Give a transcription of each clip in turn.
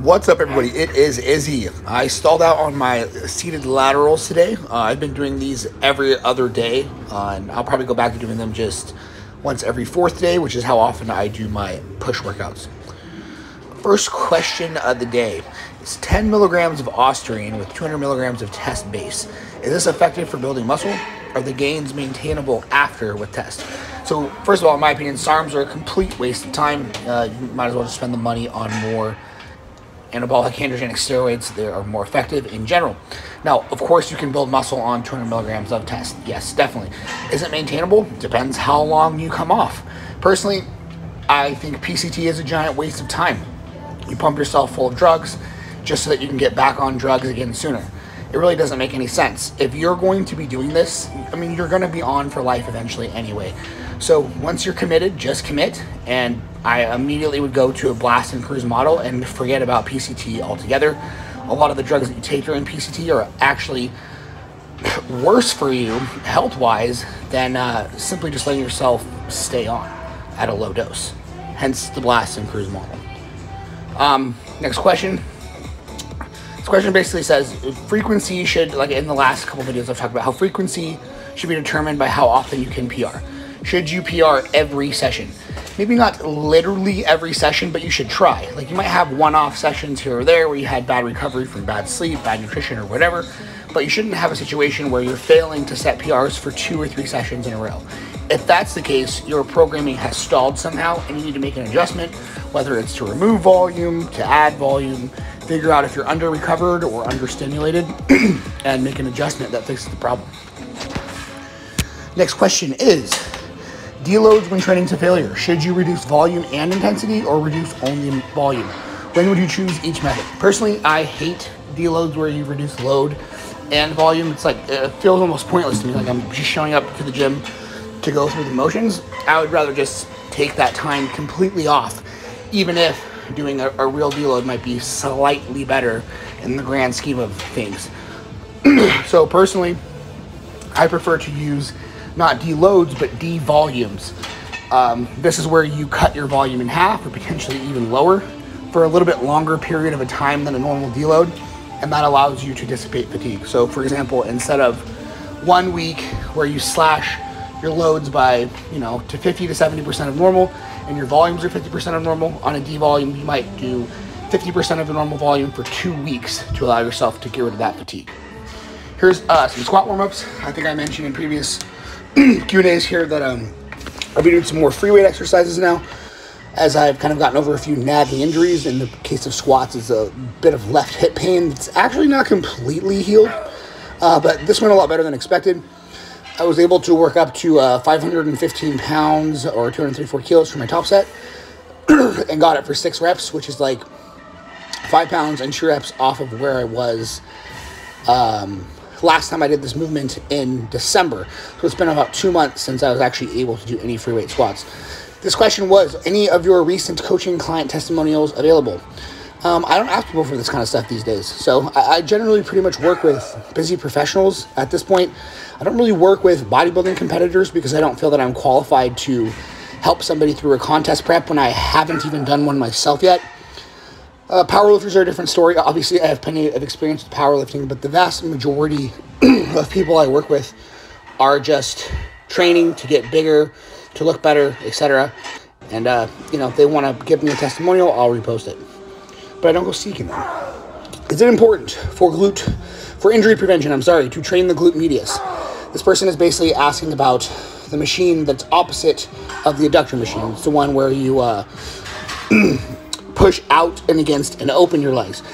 What's up, everybody? It is Izzy. I stalled out on my seated laterals today. I've been doing these every other day, and I'll probably go back to doing them just once every fourth day, which is how often I do my push workouts. First question of the day is 10 milligrams of ostarine with 200 milligrams of test base. Is this effective for building muscle? Are the gains maintainable after with test? So first of all, in my opinion, SARMs are a complete waste of time. You might as well just spend the money on more anabolic androgenic steroids. They are more effective in general. Now, of course, you can build muscle on 200 milligrams of test. Yes, definitely. Is it maintainable? Depends how long you come off. Personally, I think PCT is a giant waste of time. You pump yourself full of drugs just so that you can get back on drugs again sooner. It really doesn't make any sense. If you're going to be doing this, I mean, you're going to be on for life eventually anyway. So once you're committed, just commit. And I immediately would go to a blast and cruise model and forget about PCT altogether. A lot of the drugs that you take during PCT are actually worse for you health-wise than simply just letting yourself stay on at a low dose. Hence the blast and cruise model. Next question. This question basically says frequency should, like in the last couple videos I've talked about how frequency should be determined by how often you can PR. Should you PR every session? Maybe not literally every session, but you should try. Like, you might have one-off sessions here or there where you had bad recovery from bad sleep, bad nutrition, or whatever, but you shouldn't have a situation where you're failing to set PRs for 2 or 3 sessions in a row. If that's the case, your programming has stalled somehow and you need to make an adjustment, whether it's to remove volume, to add volume, figure out if you're under-recovered or under-stimulated, and make an adjustment that fixes the problem. Next question is, deloads when training to failure. Should you reduce volume and intensity or reduce only volume? When would you choose each method? Personally, I hate deloads where you reduce load and volume. It's like, it feels almost pointless to me. Like I'm just showing up to the gym to go through the motions. I would rather just take that time completely off, even if doing a real deload might be slightly better in the grand scheme of things. So personally, I prefer to use not deloads, but devolumes. This is where you cut your volume in half or potentially even lower for a little bit longer period of a time than a normal deload, and that allows you to dissipate fatigue. So for example, instead of 1 week where you slash your loads by, to 50 to 70% of normal, and your volumes are 50% of normal, on a devolume, you might do 50% of the normal volume for 2 weeks to allow yourself to get rid of that fatigue. Here's some squat warm-ups. I think I mentioned in previous Q&As here that I'll be doing some more free weight exercises now, as I've kind of gotten over a few nagging injuries. In the case of squats, it's a bit of left hip pain. It's actually not completely healed, but this went a lot better than expected. I was able to work up to 515 pounds or 234 kilos for my top set and got it for 6 reps, which is like 5 pounds and 2 reps off of where I was last time I did this movement in December. So it's been about 2 months since I was actually able to do any free weight squats. This question was, any of your recent coaching client testimonials available? I don't ask people for this kind of stuff these days. So I generally pretty much work with busy professionals at this point. I don't really work with bodybuilding competitors because I don't feel that I'm qualified to help somebody through a contest prep when I haven't even done one myself yet. Powerlifters are a different story. Obviously, I have plenty of experience with powerlifting, but the vast majority of people I work with are just training to get bigger, to look better, etc. And, if they want to give me a testimonial, I'll repost it. But I don't go seeking them. Is it important for injury prevention, to train the glute medius? This person is basically asking about the machine that's opposite of the adductor machine. It's the one where you push out and against and open your legs.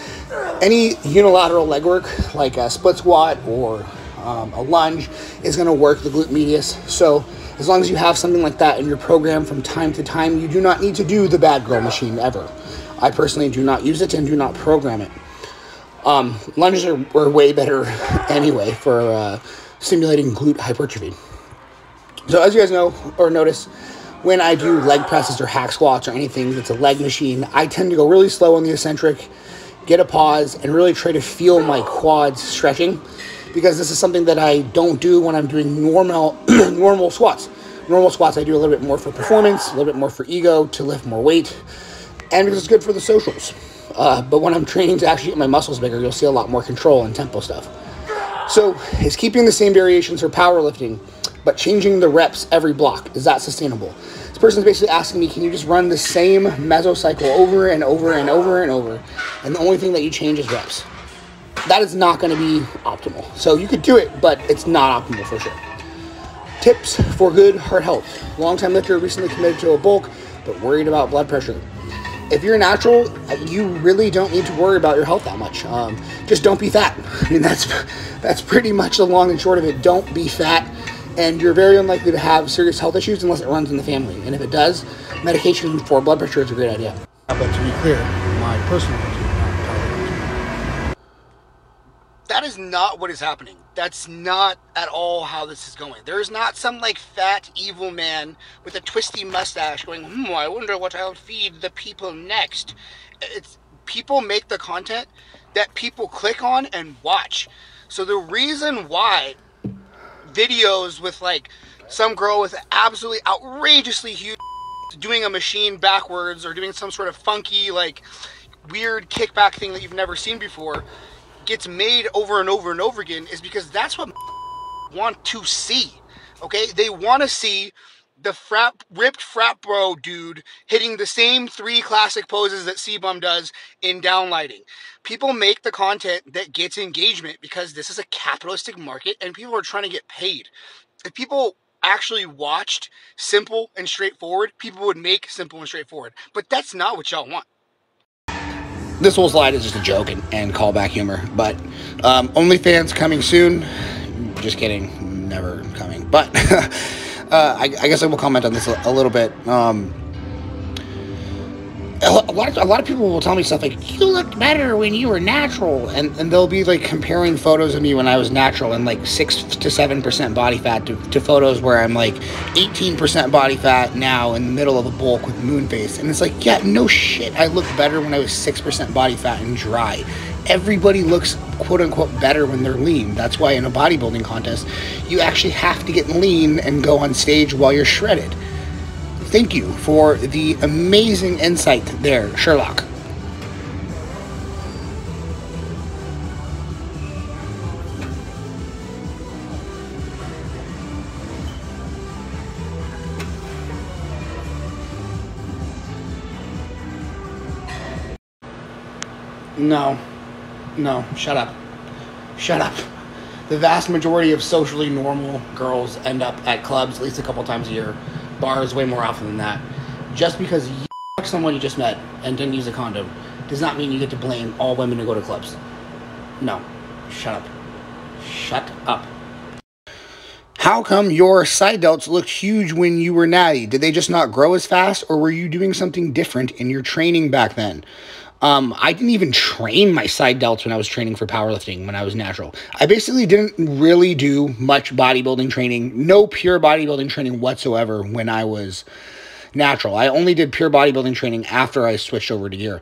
Any unilateral leg work, like a split squat or a lunge, is going to work the glute medius. So as long as you have something like that in your program from time to time, you do not need to do the bad girl machine ever. I personally do not use it and do not program it. Lunges are way better anyway for stimulating glute hypertrophy. So as you guys know or notice, when I do leg presses or hack squats or anything that's a leg machine, I tend to go really slow on the eccentric, get a pause, and really try to feel my quads stretching, because this is something that I don't do when I'm doing normal squats. Normal squats I do a little bit more for performance, a little bit more for ego, to lift more weight, and because it's good for the socials. But when I'm training to actually get my muscles bigger, you'll see a lot more control and tempo stuff. So is keeping the same variations for powerlifting, but changing the reps every block, is that sustainable? This person's basically asking me, can you just run the same mesocycle over and over and over and over, and the only thing that you change is reps? That is not going to be optimal. So you could do it, but it's not optimal for sure. Tips for good heart health. Long-time lifter recently committed to a bulk, but worried about blood pressure. If you're natural, you really don't need to worry about your health that much. Just don't be fat. I mean, that's pretty much the long and short of it. Don't be fat, and you're very unlikely to have serious health issues unless it runs in the family. And if it does, medication for blood pressure is a great idea. But to be clear, my personal opinion. That is not what is happening. That's not at all how this is going. There is not some like fat evil man with a twisty mustache going, I wonder what I'll feed the people next. It's people make the content that people click on and watch. So the reason why videos with like some girl with absolutely outrageously huge doing a machine backwards or doing some sort of funky like weird kickback thing that you've never seen before gets made over and over and over again is because that's what want to see. Okay, they want to see the ripped frat bro dude hitting the same 3 classic poses that C-Bum does in downlighting. People make the content that gets engagement because this is a capitalistic market and people are trying to get paid. If people actually watched simple and straightforward, people would make simple and straightforward. But that's not what y'all want. This whole slide is just a joke and callback humor, but OnlyFans coming soon. Just kidding, never coming. But I guess I will comment on this a little bit. A lot of people will tell me stuff like, you looked better when you were natural, and they'll be like comparing photos of me when I was natural and like 6 to 7% body fat to photos where I'm like 18% body fat now in the middle of a bulk with moon face. And it's like, yeah, no shit, I looked better when I was 6% body fat and dry. Everybody looks quote unquote better when they're lean. That's why in a bodybuilding contest you actually have to get lean and go on stage while you're shredded. Thank you for the amazing insight there, Sherlock. No, shut up. Shut up. The vast majority of socially normal girls end up at clubs at least a couple times a year. Bars way more often than that. Just because you fucked someone you just met and didn't use a condom does not mean you get to blame all women who go to clubs. No. Shut up. Shut up. How come your side delts looked huge when you were natty? Did they just not grow as fast, or were you doing something different in your training back then? I didn't even train my side delts when I was training for powerlifting when I was natural. I basically didn't really do much bodybuilding training, no pure bodybuilding training whatsoever when I was natural. I only did pure bodybuilding training after I switched over to gear.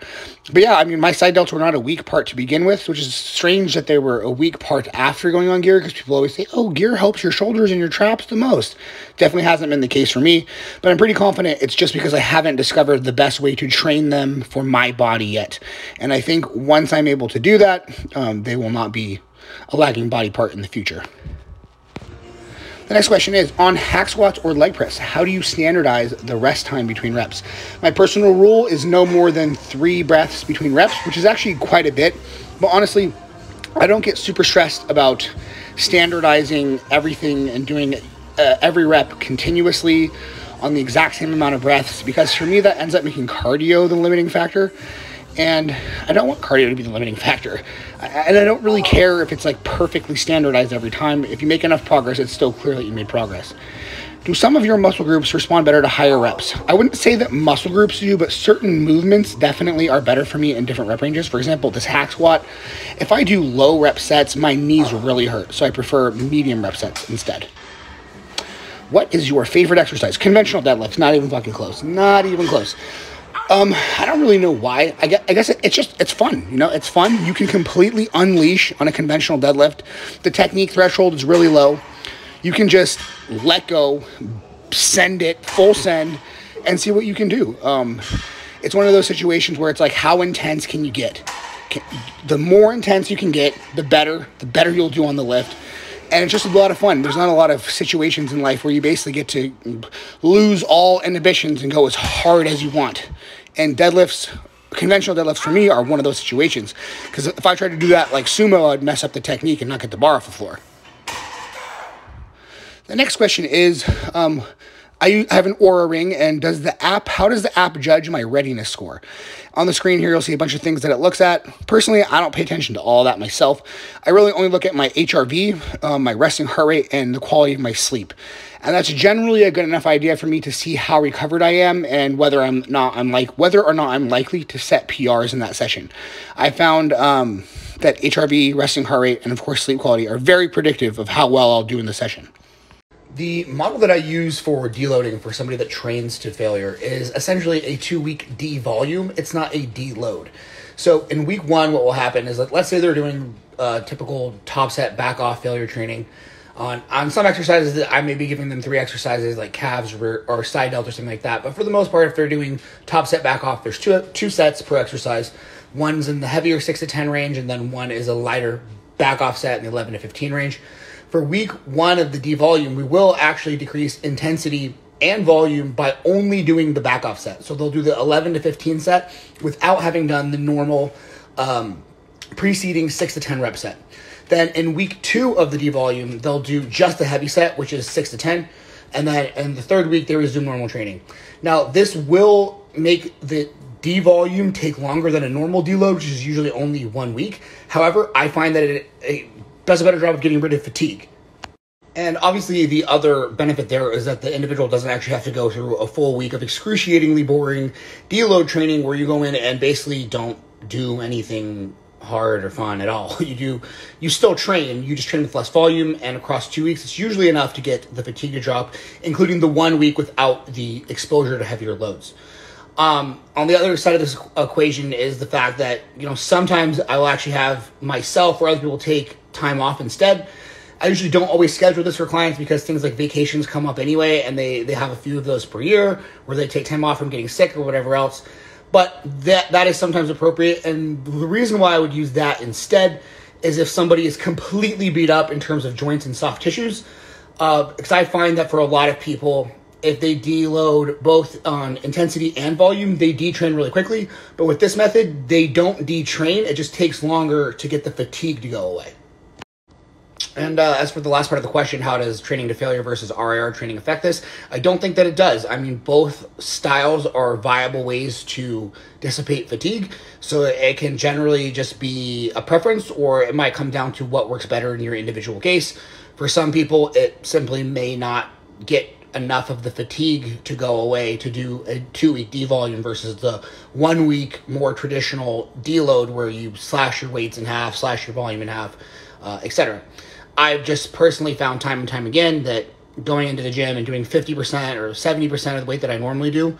But yeah, I mean, my side delts were not a weak part to begin with, which is strange that they were a weak part after going on gear, because people always say, oh, gear helps your shoulders and your traps the most. Definitely hasn't been the case for me, but I'm pretty confident it's just because I haven't discovered the best way to train them for my body yet. And I think once I'm able to do that, they will not be a lagging body part in the future. The next question is, on hack squats or leg press, how do you standardize the rest time between reps? My personal rule is no more than 3 breaths between reps, which is actually quite a bit. But honestly, I don't get super stressed about standardizing everything and doing every rep continuously on the exact same amount of breaths, because for me that ends up making cardio the limiting factor. And I don't want cardio to be the limiting factor. And I don't really care if it's like perfectly standardized every time. If you make enough progress, it's still clear that you made progress. Do some of your muscle groups respond better to higher reps? I wouldn't say that muscle groups do, but certain movements definitely are better for me in different rep ranges. For example, this hack squat, if I do low rep sets, my knees really hurt. So I prefer medium rep sets instead. What is your favorite exercise? Conventional deadlifts, not even fucking close. Not even close. I don't really know why. I guess it's fun. You know, it's fun. You can completely unleash on a conventional deadlift. The technique threshold is really low. You can just let go, send it, full send, and see what you can do. It's one of those situations where it's like, how intense can you get? The more intense you can get, the better you'll do on the lift. And it's just a lot of fun. There's not a lot of situations in life where you basically get to lose all inhibitions and go as hard as you want. And deadlifts, conventional deadlifts for me, are one of those situations. Because if I tried to do that like sumo, I'd mess up the technique and not get the bar off the floor. The next question is, I have an Oura ring, and how does the app judge my readiness score? On the screen here, you'll see a bunch of things that it looks at. Personally, I don't pay attention to all that myself. I really only look at my HRV, my resting heart rate, and the quality of my sleep. And that's generally a good enough idea for me to see how recovered I am and whether or not I'm likely to set PRs in that session. I found that HRV, resting heart rate, and of course sleep quality are very predictive of how well I'll do in the session. The model that I use for deloading for somebody that trains to failure is essentially a 2-week devolume. It's not a deload. So in week 1, what will happen is, let's say they're doing typical top set back off failure training. On some exercises, I may be giving them 3 exercises like calves or side delt or something like that. But for the most part, if they're doing top set back off, there's two sets per exercise. One's in the heavier 6 to 10 range, and then one is a lighter back off set in the 11 to 15 range. For week 1 of the devolume, we will actually decrease intensity and volume by only doing the back off set. So they'll do the 11 to 15 set without having done the normal preceding 6 to 10 rep set. Then in week 2 of the devolume, they'll do just the heavy set, which is 6 to 10. And then in the 3rd week, they resume normal training. Now, this will make the devolume take longer than a normal deload, which is usually only 1 week. However, I find that it does a better job of getting rid of fatigue. And obviously the other benefit there is that the individual doesn't actually have to go through a full week of excruciatingly boring deload training where you go in and basically don't do anything hard or fun at all. You still train, you just train with less volume, and across 2 weeks, it's usually enough to get the fatigue to drop, including the 1 week without the exposure to heavier loads. On the other side of this equation is the fact that, sometimes I will actually have myself or other people take time off instead. I usually don't always schedule this for clients because things like vacations come up anyway, and they have a few of those per year where they take time off from getting sick or whatever else. But that is sometimes appropriate, and the reason why I would use that instead is if somebody is completely beat up in terms of joints and soft tissues, because I find that for a lot of people, if they deload both on intensity and volume, they detrain really quickly. But with this method, they don't detrain. It just takes longer to get the fatigue to go away. And as for the last part of the question, how does training to failure versus RIR training affect this? I don't think that it does. I mean, both styles are viable ways to dissipate fatigue. So it can generally just be a preference, or it might come down to what works better in your individual case. For some people, it simply may not get enough of the fatigue to go away to do a 2-week devolume versus the 1 week more traditional deload where you slash your weights in half, slash your volume in half, etc. I've just personally found time and time again that going into the gym and doing 50% or 70% of the weight that I normally do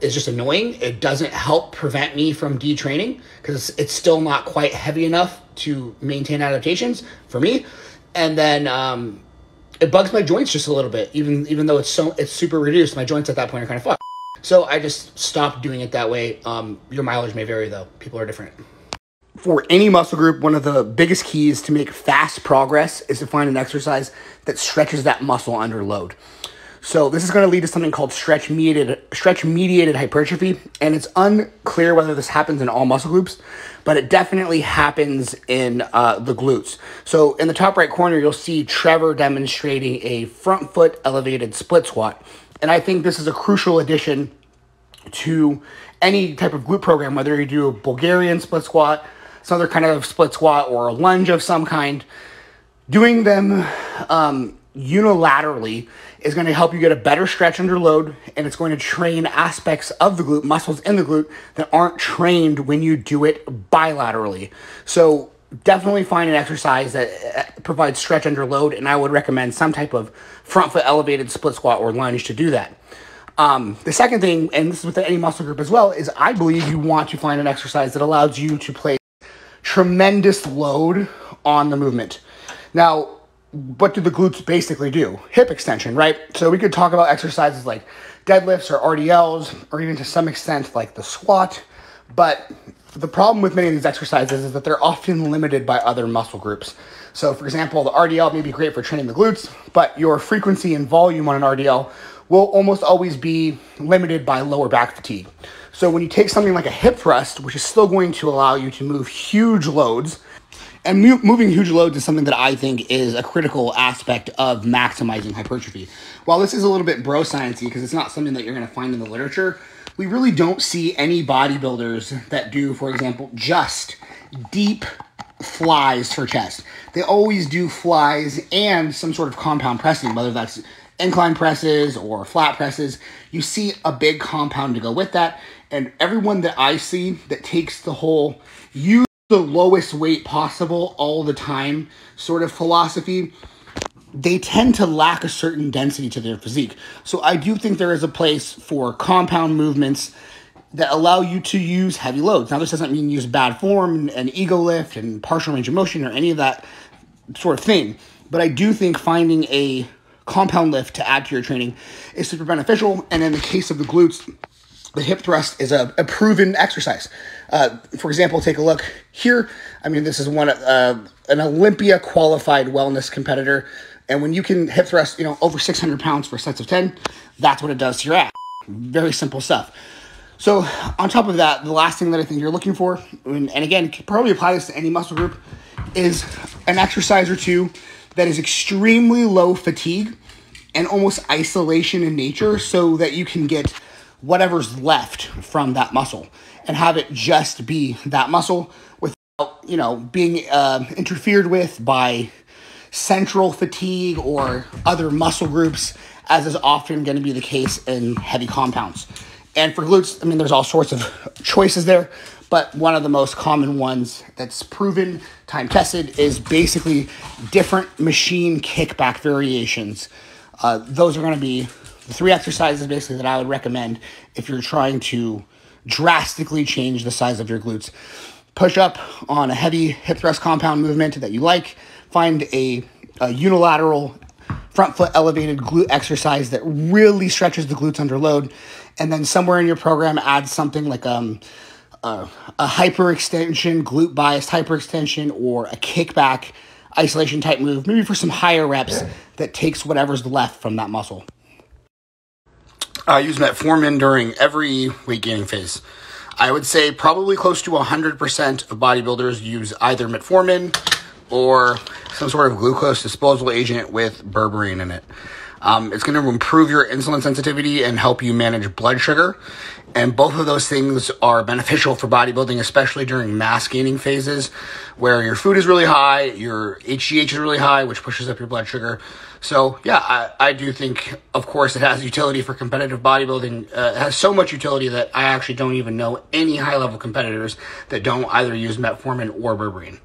is just annoying. It doesn't help prevent me from detraining because it's still not quite heavy enough to maintain adaptations for me. And then it bugs my joints just a little bit, even though it's super reduced. My joints at that point are kind of fucked. So I just stopped doing it that way. Your mileage may vary though. People are different. For any muscle group, one of the biggest keys to make fast progress is to find an exercise that stretches that muscle under load. So this is going to lead to something called stretch-mediated hypertrophy, and it's unclear whether this happens in all muscle groups, but it definitely happens in the glutes. So in the top right corner, you'll see Trevor demonstrating a front foot elevated split squat, and I think this is a crucial addition to any type of glute program, whether you do a Bulgarian split squat, some other kind of split squat, or a lunge of some kind. Doing them unilaterally is going to help you get a better stretch under load, and it's going to train aspects of the glute, muscles in the glute, that aren't trained when you do it bilaterally. So definitely find an exercise that provides stretch under load, and I would recommend some type of front foot elevated split squat or lunge to do that. The second thing, and this is with any muscle group as well, is I believe you want to find an exercise that allows you to place tremendous load on the movement. Now, what do the glutes basically do? Hip extension, right? So we could talk about exercises like deadlifts or RDLs, or even to some extent like the squat. But the problem with many of these exercises is that they're often limited by other muscle groups. So for example, the RDL may be great for training the glutes, but your frequency and volume on an RDL will almost always be limited by lower back fatigue. So when you take something like a hip thrust, which is still going to allow you to move huge loads, and moving huge loads is something that I think is a critical aspect of maximizing hypertrophy. While this is a little bit bro sciencey because it's not something that you're going to find in the literature, we really don't see any bodybuilders that do, for example, just deep flies for chest. They always do flies and some sort of compound pressing, whether that's incline presses or flat presses. You see a big compound to go with that. And everyone that I see that takes the whole use the lowest weight possible all the time sort of philosophy, they tend to lack a certain density to their physique. So I do think there is a place for compound movements that allow you to use heavy loads. Now, this doesn't mean use bad form and ego lift and partial range of motion or any of that sort of thing. But I do think finding a compound lift to add to your training is super beneficial. And in the case of the glutes, the hip thrust is a proven exercise. For example, take a look here. I mean, this is an Olympia qualified wellness competitor. And when you can hip thrust, over 600 pounds for sets of 10, that's what it does to your ass. Very simple stuff. So on top of that, the last thing that I think you're looking for, and again, you can probably apply this to any muscle group, is an exercise or two that is extremely low fatigue and almost isolation in nature so that you can get whatever's left from that muscle and have it just be that muscle without, being interfered with by central fatigue or other muscle groups, as is often going to be the case in heavy compounds. And for glutes, there's all sorts of choices there, but one of the most common ones that's proven, time-tested, is basically different machine kickback variations. Those are going to be the 3 exercises basically that I would recommend if you're trying to drastically change the size of your glutes. Push up on a heavy hip thrust compound movement that you like. Find a unilateral front foot elevated glute exercise that really stretches the glutes under load. And then somewhere in your program, add something like a hyperextension, glute biased hyperextension, or a kickback isolation type move, maybe for some higher reps that takes whatever's left from that muscle. I use metformin during every weight gaining phase. I would say probably close to 100% of bodybuilders use either metformin or some sort of glucose disposal agent with berberine in it. It's going to improve your insulin sensitivity and help you manage blood sugar. And both of those things are beneficial for bodybuilding, especially during mass gaining phases where your food is really high, your HGH is really high, which pushes up your blood sugar. So yeah, I do think, of course, it has utility for competitive bodybuilding. It has so much utility that I actually don't even know any high-level competitors that don't either use metformin or berberine.